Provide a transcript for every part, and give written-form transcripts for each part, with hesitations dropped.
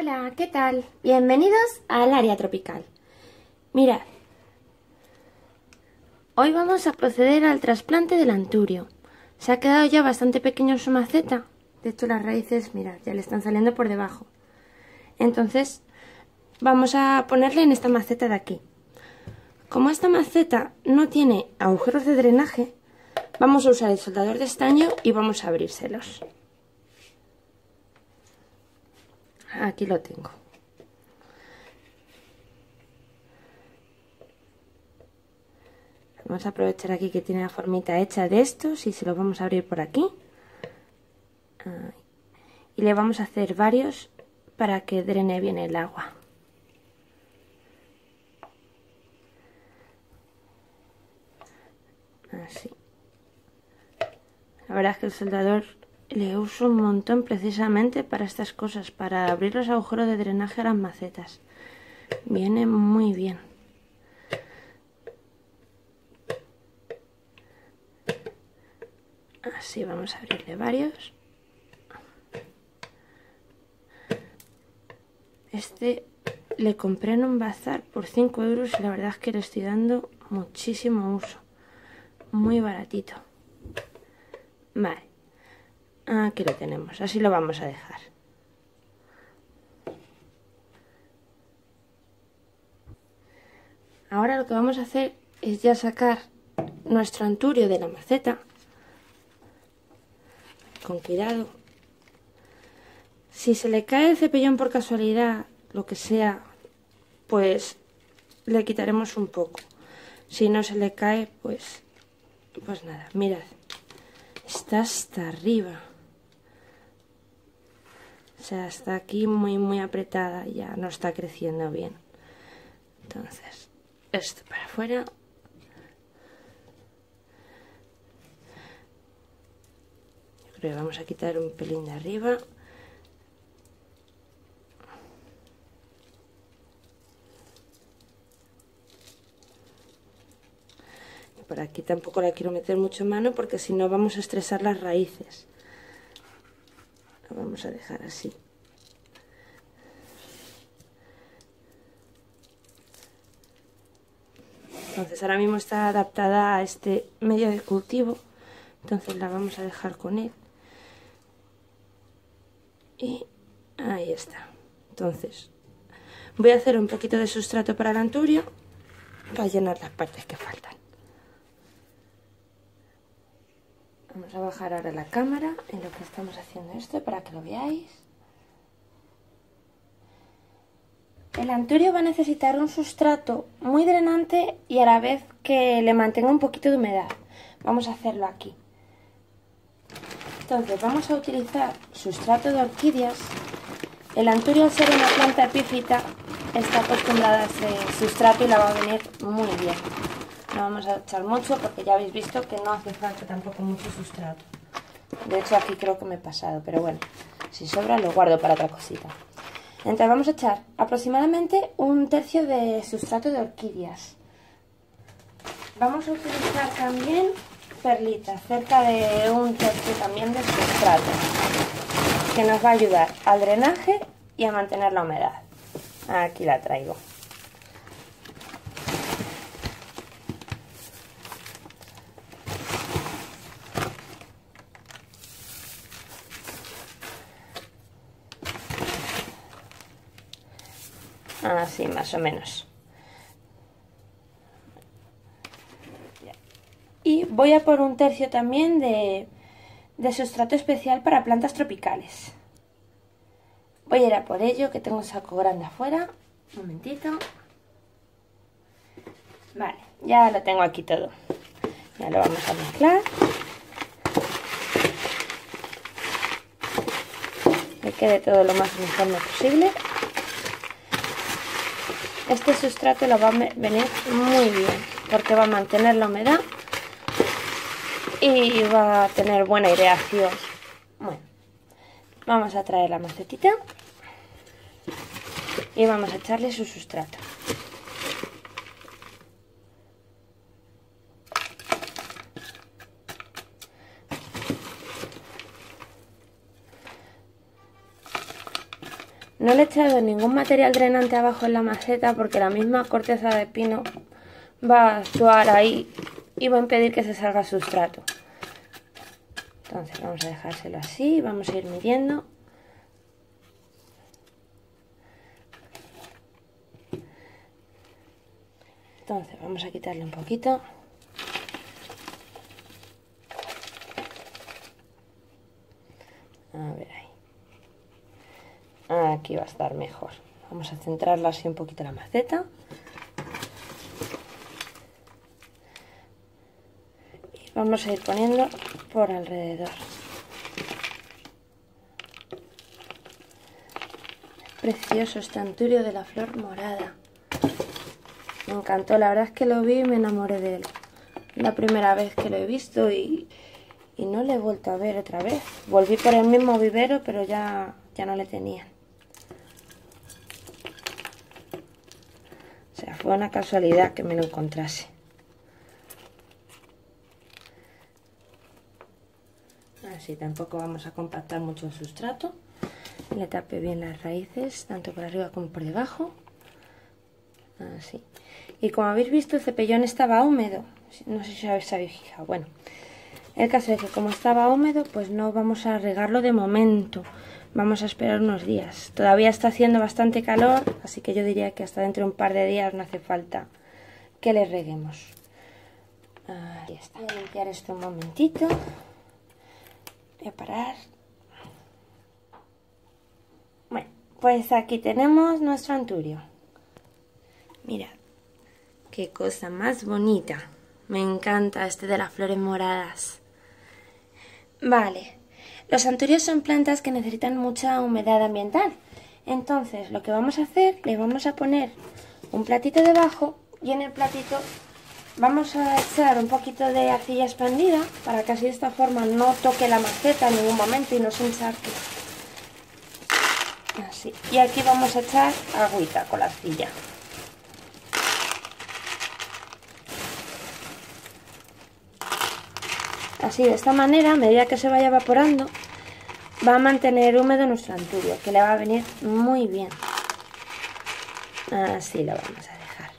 Hola, ¿qué tal? Bienvenidos al área tropical. Mirad, hoy vamos a proceder al trasplante del anturio. Se ha quedado ya bastante pequeño su maceta. De hecho, las raíces, mirad, ya le están saliendo por debajo. Entonces, vamos a ponerle en esta maceta de aquí. Como esta maceta no tiene agujeros de drenaje, vamos a usar el soldador de estaño y vamos a abrírselos. Aquí lo tengo. Vamos a aprovechar aquí que tiene la formita hecha de estos y se los vamos a abrir por aquí. Y le vamos a hacer varios para que drene bien el agua. Así. La verdad es que el soldador le uso un montón precisamente para estas cosas, para abrir los agujeros de drenaje a las macetas. Viene muy bien. Así vamos a abrirle varios. Este le compré en un bazar por 5 euros y la verdad es que le estoy dando muchísimo uso. Muy baratito. Vale. Aquí lo tenemos. Así lo vamos a dejar. Ahora lo que vamos a hacer es ya sacar nuestro anturio de la maceta. Con cuidado. Si se le cae el cepillón por casualidad, lo que sea, pues le quitaremos un poco. Si no se le cae, pues nada, mirad. Está hasta arriba. O sea, está aquí muy apretada, ya no está creciendo bien. Entonces, esto para afuera. Yo creo que vamos a quitar un pelín de arriba. Por aquí tampoco la quiero meter mucho mano porque si no vamos a estresar las raíces. Lo vamos a dejar así. Entonces ahora mismo está adaptada a este medio de cultivo. Entonces la vamos a dejar con él. Y ahí está. Entonces voy a hacer un poquito de sustrato para el anturio para llenar las partes que faltan. Vamos a bajar ahora la cámara en lo que estamos haciendo esto para que lo veáis. El anturio va a necesitar un sustrato muy drenante y a la vez que le mantenga un poquito de humedad. Vamos a hacerlo aquí. Entonces vamos a utilizar sustrato de orquídeas. El anturio, al ser una planta epífita, está acostumbrada a ese sustrato y la va a venir muy bien. No vamos a echar mucho porque ya habéis visto que no hace falta tampoco mucho sustrato. De hecho aquí creo que me he pasado, pero bueno, si sobra lo guardo para otra cosita. Entonces vamos a echar aproximadamente 1/3 de sustrato de orquídeas. Vamos a utilizar también perlitas, cerca de 1/3 también de sustrato, que nos va a ayudar al drenaje y a mantener la humedad. Aquí la traigo. Así más o menos. Y voy a por 1/3 también de sustrato especial para plantas tropicales. Voy a ir a por ello, que tengo un saco grande afuera. Un momentito. Vale, ya lo tengo aquí todo. Ya lo vamos a mezclar. Que quede todo lo más uniforme posible. Este sustrato lo va a venir muy bien porque va a mantener la humedad y va a tener buena aireación. Bueno, vamos a traer la macetita y vamos a echarle su sustrato. No le he echado ningún material drenante abajo en la maceta porque la misma corteza de pino va a actuar ahí y va a impedir que se salga el sustrato. Entonces vamos a dejárselo así, vamos a ir midiendo. Entonces vamos a quitarle un poquito. A ver ahí. Aquí va a estar mejor. Vamos a centrarla así un poquito la maceta. Y vamos a ir poniendo por alrededor. Precioso este anturio de la flor morada. Me encantó, la verdad es que lo vi y me enamoré de él. La primera vez que lo he visto y no le he vuelto a ver otra vez. Volví por el mismo vivero, pero ya no le tenían. O sea, fue una casualidad que me lo encontrase. Así tampoco vamos a compactar mucho el sustrato. Le tape bien las raíces, tanto por arriba como por debajo. Así. Y como habéis visto, el cepellón estaba húmedo. No sé si os habéis fijado. Bueno, el caso es que como estaba húmedo, pues no vamos a regarlo de momento. Vamos a esperar unos días. Todavía está haciendo bastante calor, así que yo diría que hasta dentro de un par de días no hace falta que le reguemos. Ahí está. Voy a limpiar esto un momentito. Voy a parar. Bueno, pues aquí tenemos nuestro anturio. Mirad, qué cosa más bonita. Me encanta este de las flores moradas. Vale, los anturios son plantas que necesitan mucha humedad ambiental. Entonces, lo que vamos a hacer, le vamos a poner un platito debajo y en el platito vamos a echar un poquito de arcilla expandida para que así de esta forma no toque la maceta en ningún momento y no se encharque. Así. Y aquí vamos a echar agüita con la arcilla. Así, de esta manera, a medida que se vaya evaporando, va a mantener húmedo nuestro anturio, que le va a venir muy bien. Así lo vamos a dejar.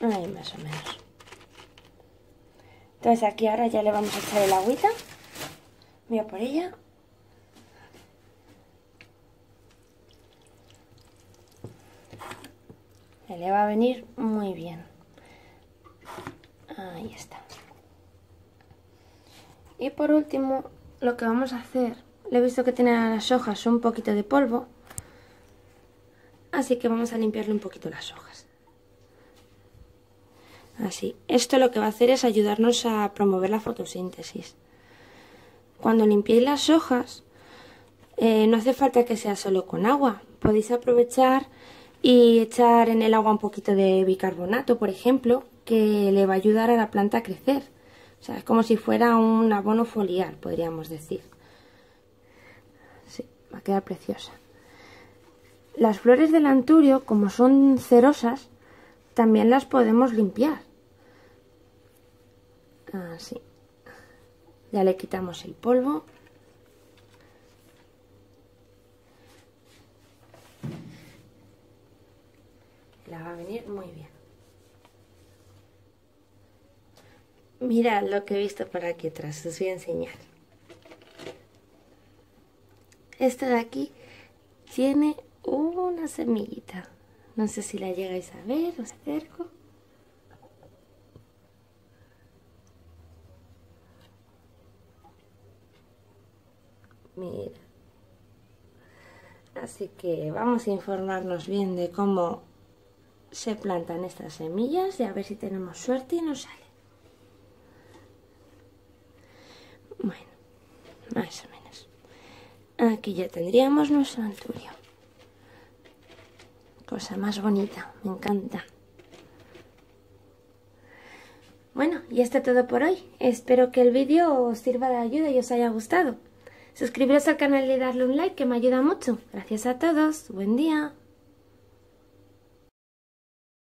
Ahí más o menos. Entonces aquí ahora ya le vamos a echar el agüita. Voy a por ella. Le va a venir muy bien. Ahí está. Y por último, lo que vamos a hacer, le he visto que tiene las hojas un poquito de polvo, así que vamos a limpiarle un poquito las hojas. Así. Esto lo que va a hacer es ayudarnos a promover la fotosíntesis. Cuando limpiéis las hojas, no hace falta que sea solo con agua. Podéis aprovechar y echar en el agua un poquito de bicarbonato, por ejemplo, que le va a ayudar a la planta a crecer. O sea, es como si fuera un abono foliar, podríamos decir. Sí, va a quedar preciosa. Las flores del anturio, como son cerosas, también las podemos limpiar. Así. Ya le quitamos el polvo. La va a venir muy bien. Mirad lo que he visto por aquí atrás, os voy a enseñar. Esta de aquí tiene una semillita. No sé si la llegáis a ver, os acerco. Mira. Así que vamos a informarnos bien de cómo se plantan estas semillas y a ver si tenemos suerte y nos sale. Bueno, más o menos. Aquí ya tendríamos nuestro anturio. Cosa más bonita, me encanta. Bueno, y esto es todo por hoy. Espero que el vídeo os sirva de ayuda y os haya gustado. Suscribiros al canal y darle un like que me ayuda mucho. Gracias a todos. Buen día.